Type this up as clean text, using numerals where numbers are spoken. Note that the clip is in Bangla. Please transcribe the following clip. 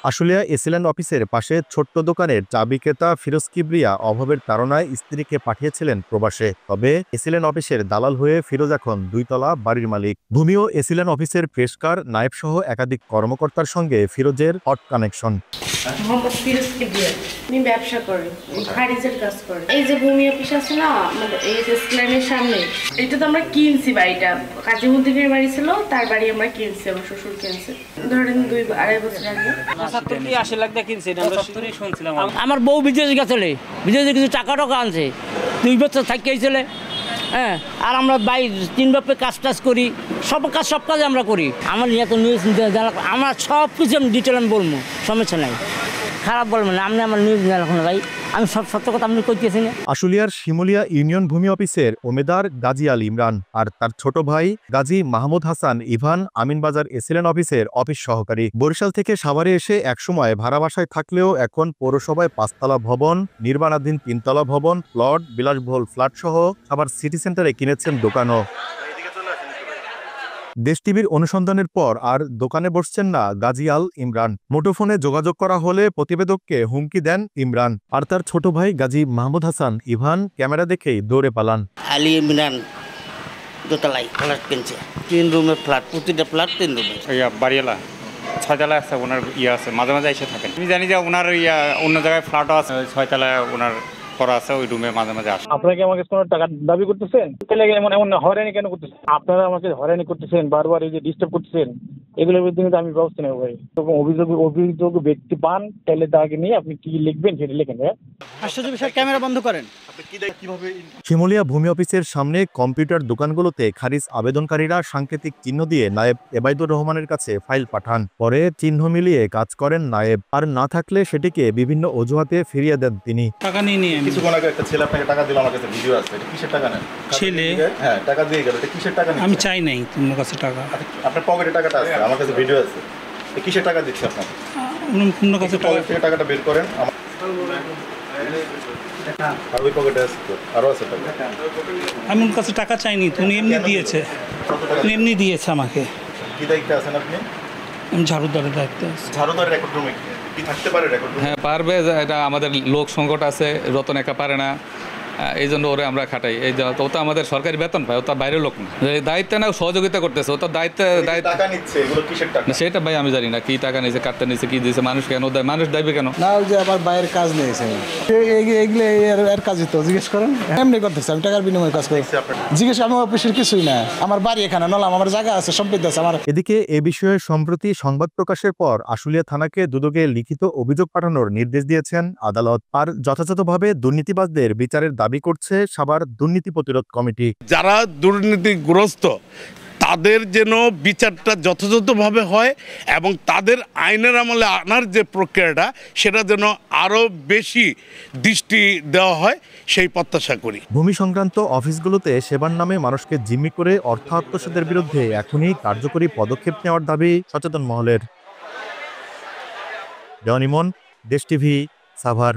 আশুলিয়া এসিল্যান্ড অফিসের পাশে ছোট্ট দোকানের চাবি ক্রেতা ফিরোজ কিবরিয়া অভাবের তাড়নায় স্ত্রীকে পাঠিয়েছিলেন প্রবাসে। তবে এসিল্যান্ড অফিসের দালাল হয়ে ফিরোজ এখন 2 তলা বাড়ির মালিক। ভূমি ও এসিল্যান্ড অফিসের পেশকার নায়েব সহ একাধিক কর্মকর্তার সঙ্গে ফিরোজের হট কানেকশন। মোহাম্মদ ফিরোজ কিবরিয়া উনি ব্যবসা করেন, খারিজের কাজ করেন। এই যে ভূমি অফিস আছে না আমাদের এই যে স্ল্যানের সামনে, এটা তো আমরা কিনছি বাড়িটা। কাজীমুদ্দিনের বাড়ি ছিল, তার বাড়ি আমরা কিনছি, আমার শ্বশুর কিনছে ধরেন 2-2.5 বছর আগে। আমার বউ বিদেশ গেছিলে, বিদেশে কিছু টাকা আনছে, 2 বছর থাকিয়েছিলে। হ্যাঁ, আর আমরা 3 বাপে কাজ টাজ করি, সব কাজে আমরা করি। আমার নিয়ে তো নিউজ আমার সব কিছু আমি ডিটেল আমি বলবো, সমস্যা নাই, খারাপ বলবেন না। আপনি আমার নিউজ রাখুন ভাই, আমি সব সত্য কথা আপনি কইতেছি না। আশুলিয়ার শিমুলিয়া ইউনিয়ন ভূমি অফিসের ওমেদার গাজী আল ইমরান আর তার ছোট ভাই গাজী মাহমুদ হাসান ইভান আমিনবাজার এসিল্যান্ড অফিসের অফিস সহকারী। বরিশাল থেকে সাভারে এসে একসময় ভাড়া বাসায় থাকলেও এখন পৌরসভায় 5তলা ভবন, নির্মাণাধীন 3তলা ভবন, প্লট, বিলাসবহুল ফ্ল্যাট সহ আবার সিটি সেন্টারে কিনেছেন দোকানও। দেশ টিভির অনুসন্ধানের পর আর দোকানে বসছেন না গাজী আল ইমরান। মুঠোফোনে যোগাযোগ করা হলে প্রতিবেদককে হুমকি দেন ইমরান। আর তার ছোট ভাই গাজী মাহমুদ হাসান ইভান ক্যামেরা দেখেই দৌড়ে পালান। আলী ইমরান দোতলায় ফ্ল্যাট কিনছে, 3 রুমের ফ্ল্যাট, প্রতিটা ফ্ল্যাট 3 রুমের। বাড়িওয়ালা 6 তলায় আছে, ওনার আছে, মাঝে মাঝে এসে থাকেন। আমি জানি যে ওনার অন্য জায়গায় ফ্ল্যাটও আছে, 6 তলায় ওনার করা আছে, ওই রুমে মাঝে মাঝে আসে। আপনারা কি আমাকে কোনো টাকা দাবি করতেছেন? তাহলে এমন হয়রানি কেন করতেছেন? আপনারা আমাকে হয়রানি করতেছেন, বারবার এই যে ডিস্টার্ব করতেছেন, এগুলোর বিরুদ্ধে কিন্তু আমি ব্যবস্থা নেব ভাই। অভিযোগ ব্যক্তি পান, তাহলে তাকে নিয়ে আপনি কি লিখবেন সেটা লিখেন। হ্যাঁ, আশ্চর্য বিষয়, ক্যামেরা বন্ধ করেন। শিমুলিয়া ভূমি অফিসের সামনে কম্পিউটার দোকানগুলোতে খারিজ আবেদনকারীরা সাংকেতিক চিহ্ন দিয়ে নায়েব এবাইদুর রহমানের কাছে ফাইল পাঠান। পরে চিহ্ন মিলিয়ে কাজ করেন নায়েব, আর না থাকলে সেটিকে বিভিন্ন অজুহাতে ফিরিয়ে দেন তিনি। টাকা নিয়ে কিছুক্ষণ আগে একটা ছেলে আপনাকে টাকা দিল, আমার কাছে ভিডিও আছে। এটা কিসের টাকা নেন? ছেলে? হ্যাঁ, টাকা দিয়ে গেল। এটা কিসের টাকা? আমি চাই নাই তোমার কাছে টাকা। আপনার পকেটে টাকাটা আছে, আমার কাছে ভিডিও আছে। কিসের টাকা দিচ্ছে আপনাকে? তোমার কাছে পকেট থেকে টাকাটা বের করেন। আর ওই পকেটে আছে তো আরো আছে টাকা। আমি ওর কাছে টাকা চাইনি, তুমি এমনি দিয়েছে, এমনি দিয়েছে আমাকে। কি দায়িত্বে আছেন আপনি? আমি ঝাড়ুদারের দায়িত্বে আছি। ঝাড়ুদার রেকর্ড রুমে কি থাকতে পারে? Record room? হ্যাঁ পারবে, এটা আমাদের লোক সংকট আছে, রতন একা পারে না, এই জন্য ওরে আমরা খাটাই। এই ও তো আমাদের সরকারি বেতন পায়, ও তো বাইরের লোক না, দায়িত্বে না সহযোগিতা করতেছে, ও তো দায়িত্ব টাকা নিচ্ছে। এগুলো কিসের টাকা? সেটা ভাই আমি জানি না কি টাকা নিয়েছে, কাটতে নিয়েছে, কি দিয়েছে, মানুষ কেন দেয়, মানুষ দেবে কেন? না, ওই যে আবার বাইরের কাজ নিয়েছে, এগুলো এর কাজই তো জিজ্ঞেস করেন। এমনি করতেছে, আমি টাকার বিনিময়ে কাজ করি। জিজ্ঞেস আমি অফিসের কিছুই না, আমার বাড়ি এখানে নলাম, আমার জায়গা আছে, সম্পত্তি আছে আমার। এদিকে এ বিষয়ে সম্প্রতি সংবাদ প্রকাশের পর আশুলিয়া থানাকে দুদকে লিখিত অভিযোগ পাঠানোর নির্দেশ দিয়েছেন আদালত। আর যথাযথভাবে দুর্নীতিবাজদের বিচারের দাবি করছে সাভার দুর্নীতি প্রতিরোধ কমিটি। যারা দুর্নীতিগ্রস্ত তাদের যেন বিচারটা যথাযথভাবে হয় এবং তাদের আইনের আমলে আনার যে প্রক্রিয়াটা সেটা যেন আরও বেশি দৃষ্টি দেওয়া হয়, সেই প্রত্যাশা করি। ভূমি সংক্রান্ত অফিসগুলোতে সেবার নামে মানুষকে জিম্মি করে অর্থ আত্মসাতের বিরুদ্ধে এখনই কার্যকরী পদক্ষেপ নেওয়ার দাবি সচেতন মহলের। দেওয়ান ইমন, দেশ টিভি, সাভার।